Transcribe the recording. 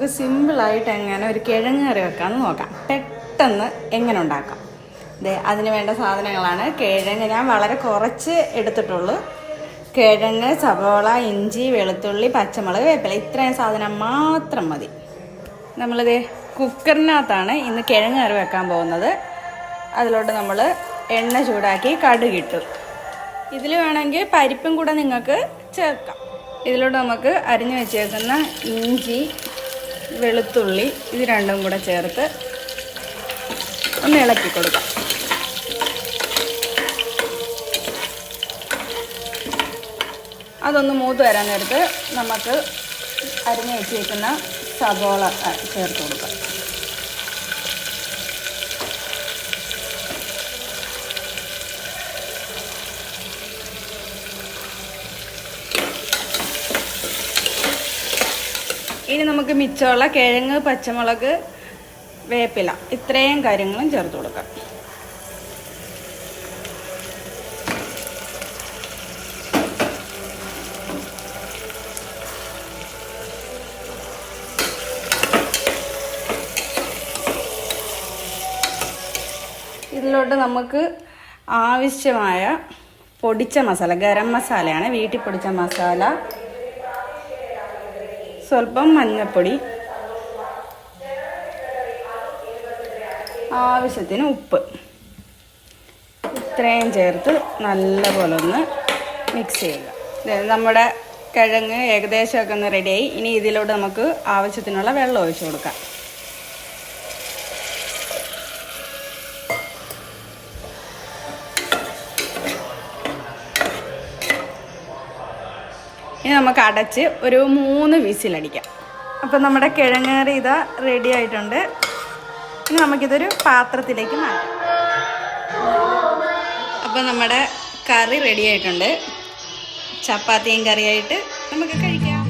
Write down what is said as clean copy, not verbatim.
നമുക്ക് സിമ്പിളായിട്ട് എങ്ങനെ ഒരു കിഴങ്ങ് കറി വെക്കാമെന്ന് നോക്കാം. പെട്ടെന്ന് എങ്ങനെ ഉണ്ടാക്കാം. അതിന് വേണ്ട സാധനങ്ങളാണ് കിഴങ്ങ്. ഞാൻ വളരെ കുറച്ച് എടുത്തിട്ടുള്ളൂ. കിഴങ്ങ്, സവോള, ഇഞ്ചി, വെളുത്തുള്ളി, പച്ചമുളക്, വേപ്പില, ഇത്രയും സാധനം മാത്രം മതി. നമ്മളിത് കുക്കറിനകത്താണ് ഇന്ന് കിഴങ്ങ് കറി വെക്കാൻ പോകുന്നത്. അതിലോട്ട് നമ്മൾ എണ്ണ ചൂടാക്കി കടുകിട്ടു. ഇതിൽ വേണമെങ്കിൽ പരിപ്പും കൂടെ നിങ്ങൾക്ക് ചേർക്കാം. ഇതിലോട്ട് നമുക്ക് അരിഞ്ഞു വെച്ചേക്കുന്ന ഇഞ്ചി, വെളുത്തുള്ളി ഇത് രണ്ടും കൂടെ ചേർത്ത് ഒന്ന് ഇളക്കി കൊടുക്കാം. അതൊന്ന് മൂത്ത് വരാൻ നേരത്ത് നമുക്ക് അരിഞ്ഞു വെച്ചേക്കുന്ന സവോള ചേർത്ത് കൊടുക്കാം. ഇനി നമുക്ക് മിച്ചമുള്ള കിഴങ്ങ്, പച്ചമുളക്, വേപ്പില ഇത്രയും കാര്യങ്ങളും ചേർത്ത് കൊടുക്കാം. ഇതിലോട്ട് നമുക്ക് ആവശ്യമായ പൊടിച്ച മസാല, ഗരം മസാലയാണ്, വീട്ടിൽ പൊടിച്ച മസാല, സ്വല്പം മഞ്ഞൾപ്പൊടി, ആവശ്യത്തിന് ഉപ്പ്, ഇത്രയും ചേർത്ത് നല്ലപോലെ ഒന്ന് മിക്സ് ചെയ്യുക. നമ്മുടെ കിഴങ്ങ് ഏകദേശമൊക്കെ ഒന്ന് റെഡിയായി. ഇനി ഇതിലോട്ട് നമുക്ക് ആവശ്യത്തിനുള്ള വെള്ളം ഒഴിച്ച് കൊടുക്കാം. ഇനി നമുക്ക് അടച്ച് ഒരു 3 വിസിലടിക്കാം. അപ്പം നമ്മുടെ കിഴങ്ങ് കറി ഇതാ റെഡി ആയിട്ടുണ്ട്. ഇനി നമുക്കിതൊരു പാത്രത്തിലേക്ക് മാറ്റാം. അപ്പം നമ്മുടെ കറി റെഡി ആയിട്ടുണ്ട്. ചപ്പാത്തിയും കറിയായിട്ട് നമുക്ക് കഴിക്കാം.